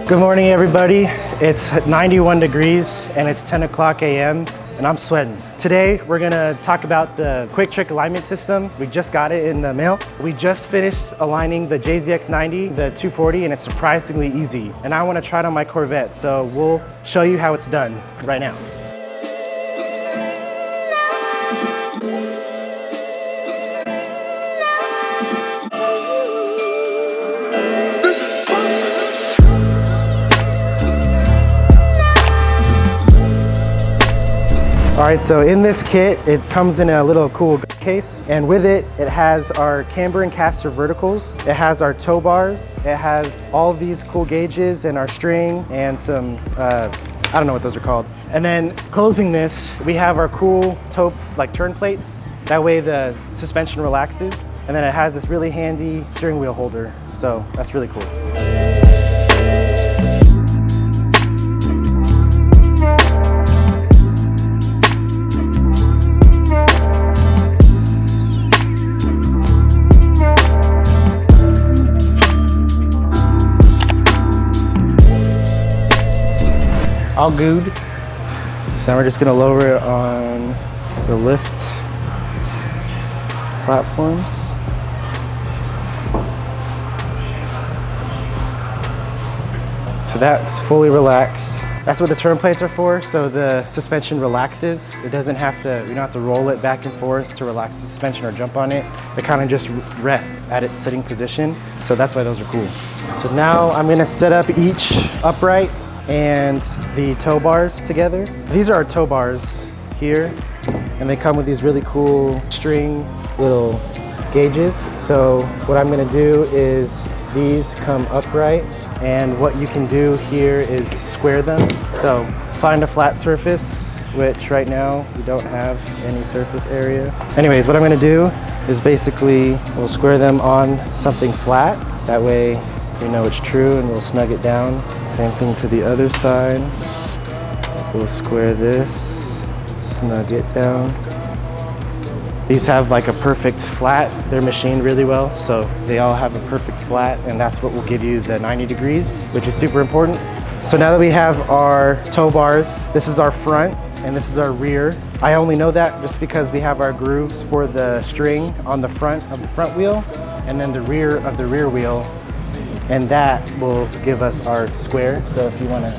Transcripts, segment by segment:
Good morning, everybody. It's 91 degrees and it's 10 o'clock a.m. and I'm sweating. Today, we're gonna talk about the Quick Trick alignment system. We just got it in the mail. We just finished aligning the JZX90, the 240, and it's surprisingly easy. And I wanna try it on my Corvette, so we'll show you how it's done right now. All right, so in this kit, it comes in a little cool case, and with it, it has our camber and caster verticals, it has our tow bars, it has all these cool gauges and our string and some, I don't know what those are called. And then closing this, we have our cool toe, like turn plates. That way the suspension relaxes. And then it has this really handy steering wheel holder. So that's really cool. All good. So now we're just gonna lower it on the lift platforms. So that's fully relaxed. That's what the turn plates are for, so the suspension relaxes. It doesn't have to, you don't have to roll it back and forth to relax the suspension or jump on it. It kind of just rests at its sitting position. So that's why those are cool. So now I'm gonna set up each upright and the tow bars together. These are our tow bars here, and they come with these really cool string little gauges. So what I'm gonna do is these come upright, and what you can do here is square them. So find a flat surface, which right now we don't have any surface area. Anyways, what I'm gonna do is basically we'll square them on something flat. That way we know it's true, and we'll snug it down. Same thing to the other side. We'll square this, snug it down. These have like a perfect flat. They're machined really well, so they all have a perfect flat, and that's what will give you the 90 degrees, which is super important. So now that we have our tow bars, this is our front and this is our rear. I only know that just because we have our grooves for the string on the front of the front wheel, and then the rear of the rear wheel, and that will give us our square. So if you wanna,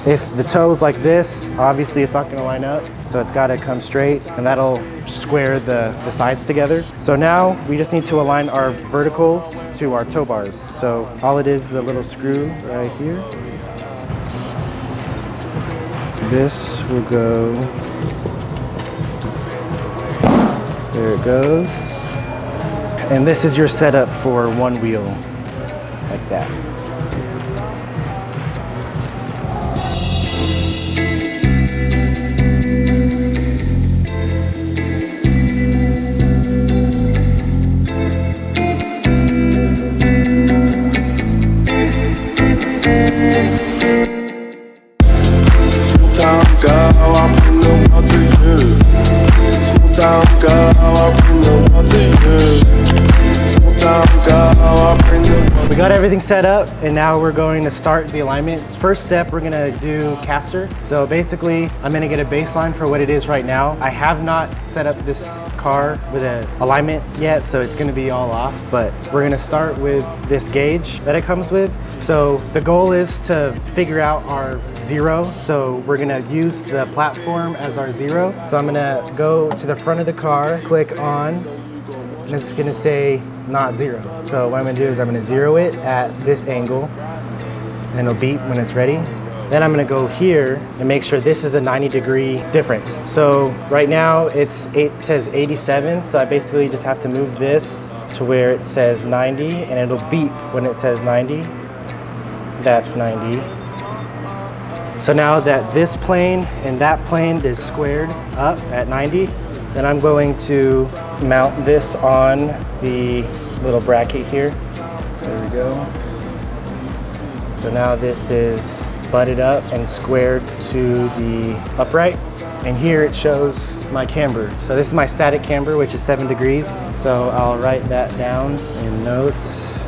if the toe's like this, obviously it's not gonna line up, so it's gotta come straight, and that'll square the sides together. So now we just need to align our verticals to our tow bars. So all it is a little screw right here. This will go, there it goes. And this is your setup for one wheel. Like that. Small town girl, I'll bring the world to you. Small town girl, I'll bring the world to you. Small town girl, I'll bring the world. We got everything set up, and now we're going to start the alignment. First step, we're gonna do caster. So basically, I'm gonna get a baseline for what it is right now. I have not set up this car with an alignment yet, so it's gonna be all off, but we're gonna start with this gauge that it comes with. So the goal is to figure out our zero. So we're gonna use the platform as our zero. So I'm gonna go to the front of the car, click on, and it's gonna say not zero. So what I'm gonna do is I'm gonna zero it at this angle, and it'll beep when it's ready. Then I'm gonna go here and make sure this is a 90-degree difference. So right now it says 87, so I basically just have to move this to where it says 90, and it'll beep when it says 90. That's 90. So now that this plane and that plane is squared up at 90, then I'm going to mount this on the little bracket here. There we go. So now this is butted up and squared to the upright. And here it shows my camber. So this is my static camber, which is 7 degrees. So I'll write that down in notes.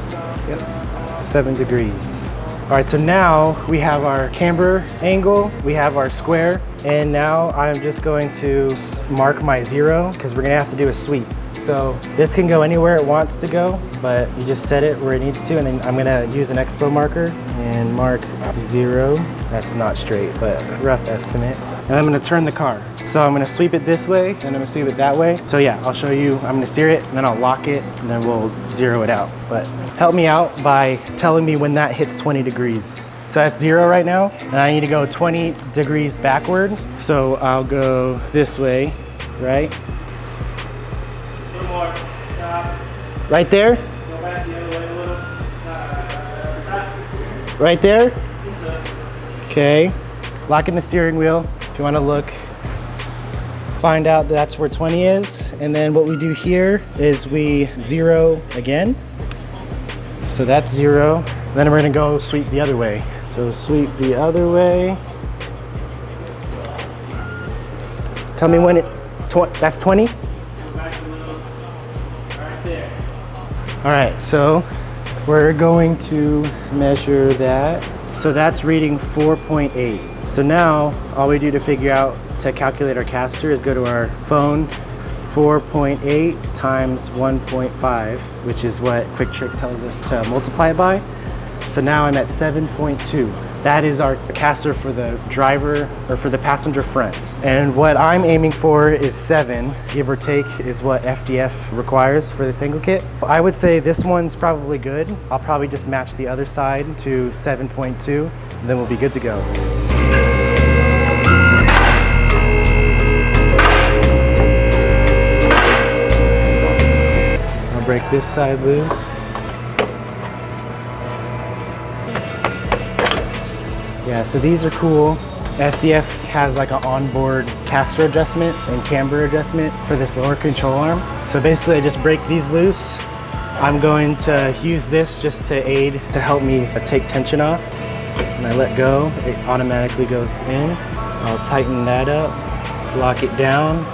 Yep, 7 degrees. All right, so now we have our camber angle, we have our square, and now I'm just going to mark my 0 because we're gonna have to do a sweep. So this can go anywhere it wants to go, but you just set it where it needs to, and then I'm gonna use an expo marker and mark 0. That's not straight, but rough estimate. And I'm gonna turn the car. So I'm gonna sweep it this way, and I'm gonna sweep it that way. So yeah, I'll show you, I'm gonna steer it, and then I'll lock it, and then we'll zero it out. But help me out by telling me when that hits 20 degrees. So that's 0 right now, and I need to go 20 degrees backward. So I'll go this way, right? More. Right there? Go back the other way a little. Right there? Okay. Locking the steering wheel. If you want to look, find out that's where 20 is. And then what we do here is we 0 again. So that's 0. Then we're going to go sweep the other way. So sweep the other way. Tell me when it, that's 20? All right, so we're going to measure that. So that's reading 4.8. So now all we do to figure out to calculate our caster is go to our phone, 4.8 times 1.5, which is what Quick Trick tells us to multiply it by. So now I'm at 7.2. That is our caster for the driver or for the passenger front. And what I'm aiming for is 7, give or take, is what FDF requires for this angle kit. I would say this one's probably good. I'll probably just match the other side to 7.2, and then we'll be good to go. I'll break this side loose. Yeah, so these are cool. FDF has like an onboard caster adjustment and camber adjustment for this lower control arm. So basically I just break these loose. I'm going to use this just to aid to help me take tension off. When I let go, it automatically goes in. I'll tighten that up, lock it down.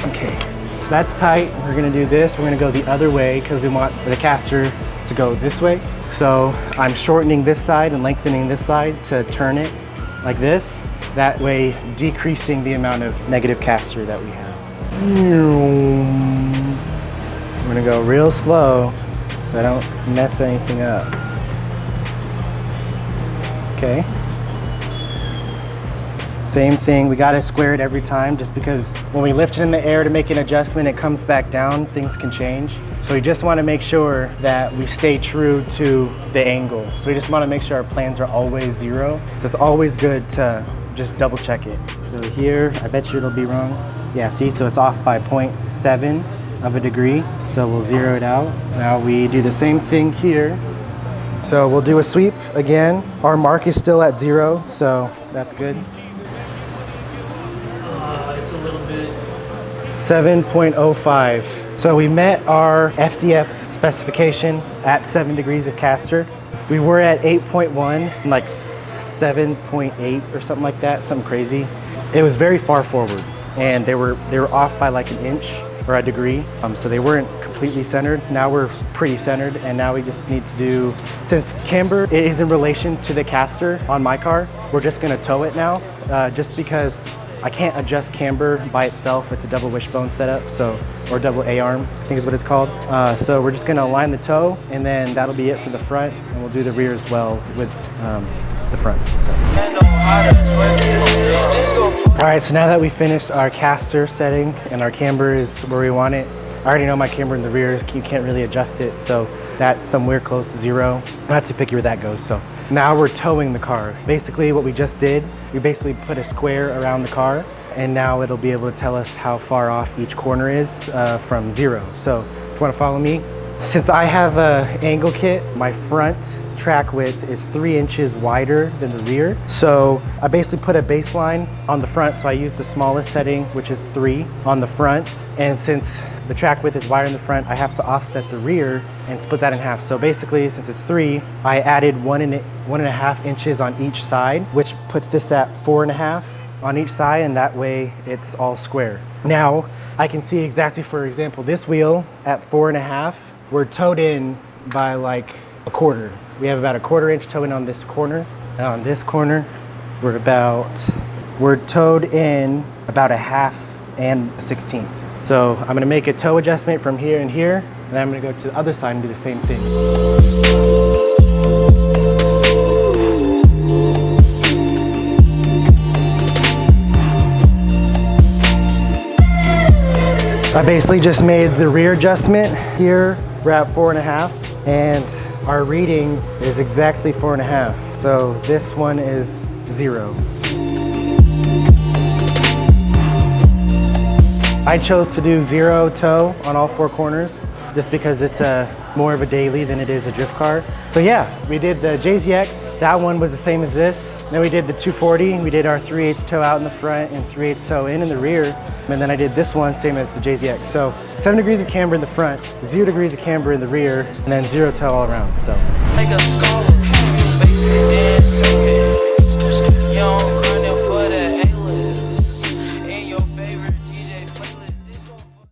Okay, so that's tight. We're gonna do this. We're gonna go the other way because we want the caster to go this way. So I'm shortening this side and lengthening this side to turn it like this. That way decreasing the amount of negative caster that we have. I'm gonna go real slow so I don't mess anything up. Okay. Same thing, we gotta square it every time just because when we lift it in the air to make an adjustment, it comes back down, things can change. So we just wanna make sure that we stay true to the angle. So we just wanna make sure our plans are always 0. So it's always good to just double check it. So here, I bet you it'll be wrong. Yeah, see, so it's off by 0.7 of a degree. So we'll 0 it out. Now we do the same thing here. So we'll do a sweep again. Our mark is still at 0, so that's good. It's a little bit. 7.05. So we met our FDF specification at 7 degrees of caster. We were at 8.1, like 7.8 or something like that, something crazy. It was very far forward, and they were off by like an inch or a degree. So they weren't completely centered. Now we're pretty centered, and now we just need to do, since camber is in relation to the caster on my car, we're just gonna tow it now, just because I can't adjust camber by itself. It's a double wishbone setup, or double A-arm, I think is what it's called. So we're just gonna align the toe, and then that'll be it for the front, and we'll do the rear as well with the front. So. All right, so now that we finished our caster setting and our camber is where we want it, I already know my camber in the rear, you can't really adjust it, so that's somewhere close to 0. I'm not too picky where that goes, so. Now we're towing the car. Basically what we just did, we basically put a square around the car, and now it'll be able to tell us how far off each corner is from 0. So if you wanna follow me. Since I have an angle kit, my front track width is 3 inches wider than the rear. So I basically put a baseline on the front, so I use the smallest setting, which is 3 on the front. And since the track width is wider in the front, I have to offset the rear and split that in half. So basically, since it's 3, I added 1.5 inches on each side, which puts this at 4.5 on each side, and that way it's all square. Now, I can see exactly, for example, this wheel at 4.5, we're towed in by like a quarter. We have about a 1/4 inch toe in on this corner. Now on this corner, we're towed in about a 1/2 and a 1/16. So I'm gonna make a toe adjustment from here and here, and then I'm gonna go to the other side and do the same thing. I basically just made the rear adjustment. Here we're at 4.5, and our reading is exactly 4.5. So this one is 0. I chose to do 0 toe on all 4 corners just because it's more of a daily than it is a drift car. So yeah, we did the JZX. That one was the same as this. Then we did the 240. We did our 3/8 toe out in the front and 3/8 toe in the rear. And then I did this one, same as the JZX. So 7 degrees of camber in the front, 0 degrees of camber in the rear, and then 0 toe all around. So.